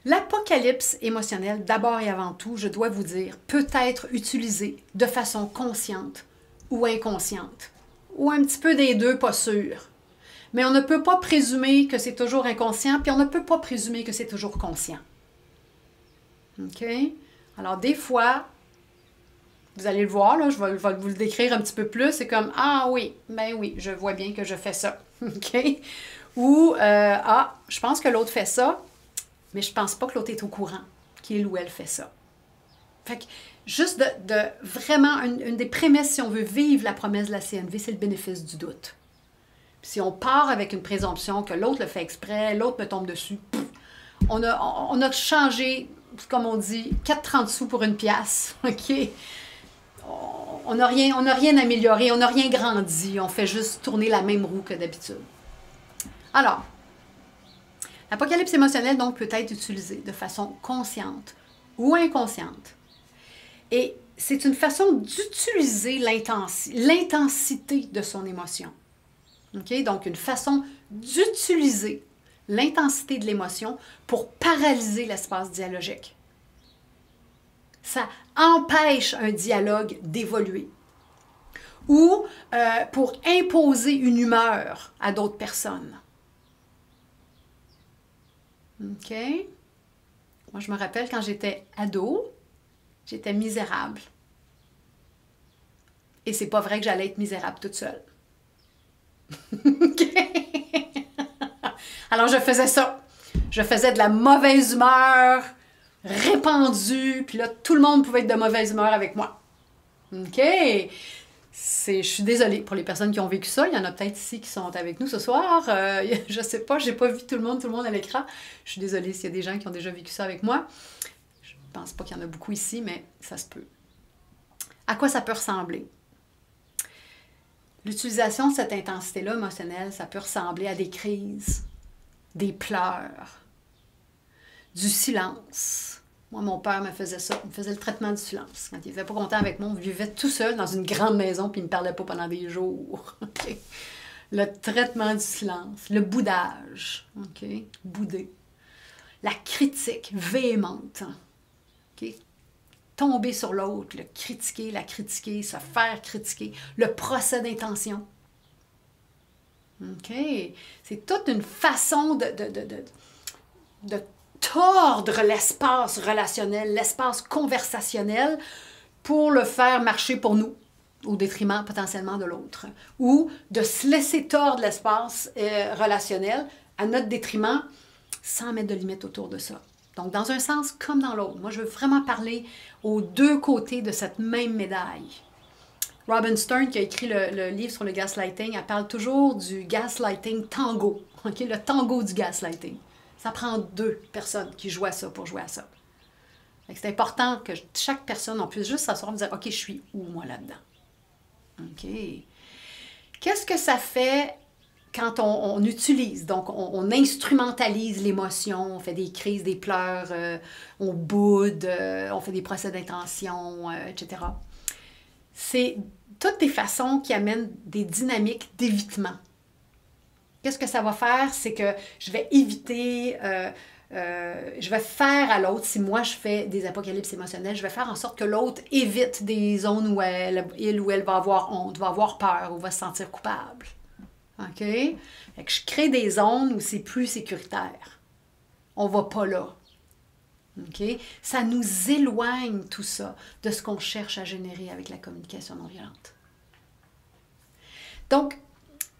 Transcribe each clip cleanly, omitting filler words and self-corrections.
L'apocalypse émotionnelle, d'abord et avant tout, je dois vous dire, peut être utilisé de façon consciente ou inconsciente, ou un petit peu des deux, pas sûr. Mais on ne peut pas présumer que c'est toujours inconscient, puis on ne peut pas présumer que c'est toujours conscient. OK? Alors, des fois, vous allez le voir, là, je vais vous le décrire un petit peu plus, c'est comme, ah oui, ben oui, je vois bien que je fais ça. OK? Ou, ah, je pense que l'autre fait ça, mais je pense pas que l'autre est au courant qu'il ou elle fait ça. Fait que juste de vraiment, une des prémices, si on veut vivre la promesse de la CNV, c'est le bénéfice du doute. Puis si on part avec une présomption que l'autre le fait exprès, l'autre me tombe dessus, on a changé, comme on dit, 4,30 sous pour une pièce. OK? On n'a rien amélioré, on n'a rien grandi, on fait juste tourner la même roue que d'habitude. Alors, l'apocalypse émotionnelle, donc, peut être utilisée de façon consciente ou inconsciente. Et c'est une façon d'utiliser l'intensité de son émotion. Okay? Donc, une façon d'utiliser l'intensité de l'émotion pour paralyser l'espace dialogique. Ça empêche un dialogue d'évoluer. Ou pour imposer une humeur à d'autres personnes. OK? Moi, je me rappelle quand j'étais ado, j'étais misérable. Et c'est pas vrai que j'allais être misérable toute seule. OK? Alors, je faisais ça. Je faisais de la mauvaise humeur répandue, puis là, tout le monde pouvait être de mauvaise humeur avec moi. OK? Je suis désolée pour les personnes qui ont vécu ça. Il y en a peut-être ici qui sont avec nous ce soir. Je sais pas, j'ai pas vu tout le monde à l'écran. Je suis désolée s'il y a des gens qui ont déjà vécu ça avec moi. Je pense pas qu'il y en a beaucoup ici, mais ça se peut. À quoi ça peut ressembler? L'utilisation de cette intensité-là émotionnelle, ça peut ressembler à des crises, des pleurs, du silence. Moi, mon père me faisait ça. Il me faisait le traitement du silence. Quand il n'était pas content avec moi, on vivait tout seul dans une grande maison puis il ne me parlait pas pendant des jours. Okay? Le traitement du silence, le boudage, okay? Bouder. La critique véhémente. Okay? Tomber sur l'autre, le critiquer, la critiquer, se faire critiquer, le procès d'intention. OK? C'est toute une façon de tordre l'espace relationnel, l'espace conversationnel pour le faire marcher pour nous, au détriment potentiellement de l'autre. Ou de se laisser tordre l'espace relationnel à notre détriment sans mettre de limite autour de ça. Donc, dans un sens comme dans l'autre. Moi, je veux vraiment parler aux deux côtés de cette même médaille. Robin Stern, qui a écrit le livre sur le gaslighting, elle parle toujours du gaslighting tango. Okay? Le tango du gaslighting. Ça prend deux personnes qui jouent à ça pour jouer à ça. C'est important que chaque personne, on puisse juste s'asseoir et dire « OK, je suis où, moi, là-dedans? » OK. Qu'est-ce que ça fait quand on utilise, donc on instrumentalise l'émotion, on fait des crises, des pleurs, on boude, on fait des procès d'intention, etc. C'est toutes des façons qui amènent des dynamiques d'évitement. Qu'est-ce que ça va faire? C'est que je vais éviter, je vais faire à l'autre, si moi je fais des apocalypses émotionnels, je vais faire en sorte que l'autre évite des zones où il ou elle va avoir honte, va avoir peur ou va se sentir coupable. OK? Fait que je crée des zones où c'est plus sécuritaire. On va pas là. OK? Ça nous éloigne tout ça de ce qu'on cherche à générer avec la communication non violente. Donc,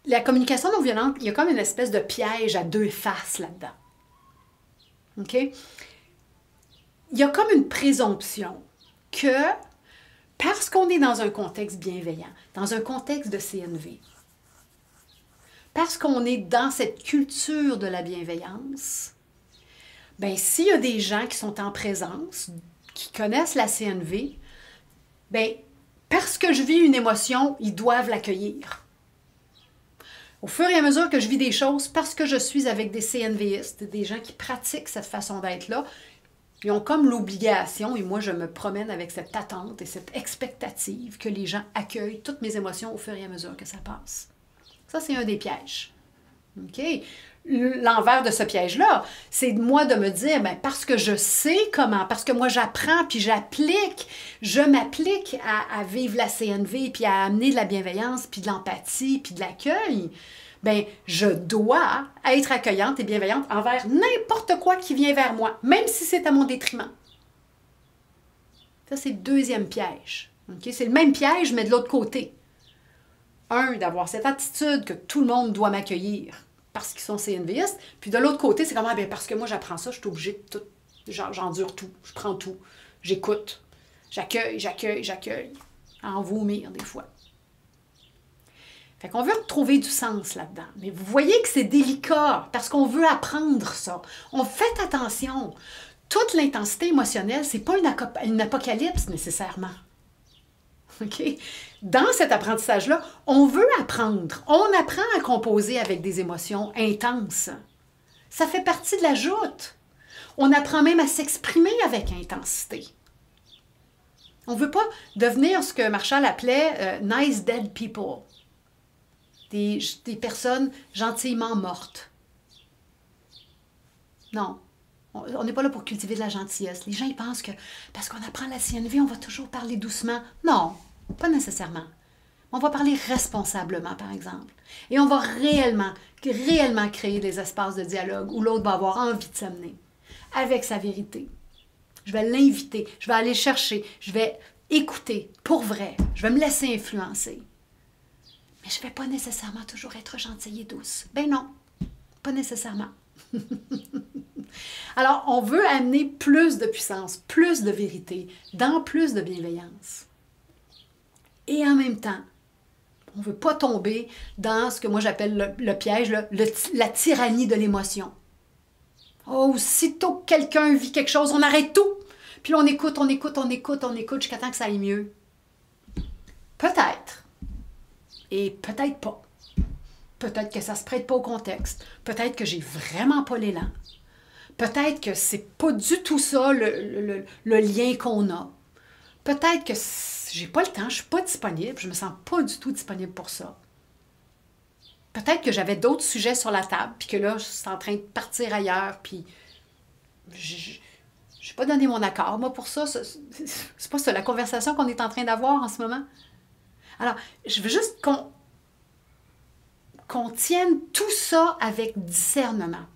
la communication non violente, il y a comme une espèce de piège à deux faces là-dedans. OK? Il y a comme une présomption que parce qu'on est dans un contexte bienveillant, dans un contexte de CNV, parce qu'on est dans cette culture de la bienveillance, bien, s'il y a des gens qui sont en présence, qui connaissent la CNV, bien, parce que je vis une émotion, ils doivent l'accueillir. Au fur et à mesure que je vis des choses, parce que je suis avec des CNVistes, des gens qui pratiquent cette façon d'être-là, ils ont comme l'obligation, et moi je me promène avec cette attente et cette expectative que les gens accueillent toutes mes émotions au fur et à mesure que ça passe. Ça, c'est un des pièges. OK? l'envers de ce piège-là. C'est moi de me dire, ben, parce que je sais comment, parce que moi j'apprends, puis je m'applique à vivre la CNV, puis à amener de la bienveillance, puis de l'empathie, puis de l'accueil, ben, je dois être accueillante et bienveillante envers n'importe quoi qui vient vers moi, même si c'est à mon détriment. Ça, c'est le deuxième piège. Okay? C'est le même piège, mais de l'autre côté. D'avoir cette attitude que tout le monde doit m'accueillir parce qu'ils sont CNVistes. Puis de l'autre côté, c'est comme, parce que moi, j'apprends ça, je suis obligée de tout. J'endure tout, je prends tout, j'écoute, j'accueille, à en vomir des fois. Fait qu'on veut retrouver du sens là-dedans. Mais vous voyez que c'est délicat parce qu'on veut apprendre ça. On fait attention. Toute l'intensité émotionnelle, c'est pas une apocalypse nécessairement. OK? Dans cet apprentissage-là, on veut apprendre. On apprend à composer avec des émotions intenses. Ça fait partie de la joute. On apprend même à s'exprimer avec intensité. On ne veut pas devenir ce que Marshall appelait nice dead people. Des personnes gentillement mortes. Non. On n'est pas là pour cultiver de la gentillesse. Les gens, ils pensent que parce qu'on apprend la CNV, on va toujours parler doucement. Non, pas nécessairement. On va parler responsablement, par exemple. Et on va réellement créer des espaces de dialogue où l'autre va avoir envie de s'amener avec sa vérité. Je vais l'inviter, je vais aller chercher, je vais écouter pour vrai, je vais me laisser influencer. Mais je ne vais pas nécessairement toujours être gentille et douce. Ben non, pas nécessairement. Alors, on veut amener plus de puissance, plus de vérité, dans plus de bienveillance. Et en même temps, on ne veut pas tomber dans ce que moi j'appelle le piège, la tyrannie de l'émotion. Oh, aussitôt que quelqu'un vit quelque chose, on arrête tout. Puis là, on écoute jusqu'à temps que ça aille mieux. Peut-être. Et peut-être pas. Peut-être que ça ne se prête pas au contexte. Peut-être que j'ai vraiment pas l'élan. Peut-être que c'est pas du tout ça le lien qu'on a. Peut-être que j'ai pas le temps, je suis pas disponible, je me sens pas du tout disponible pour ça. Peut-être que j'avais d'autres sujets sur la table, puis que là, je suis en train de partir ailleurs, puis je n'ai pas donné mon accord. Moi, pour ça, c'est pas ça la conversation qu'on est en train d'avoir en ce moment. Alors, je veux juste qu'on tienne tout ça avec discernement.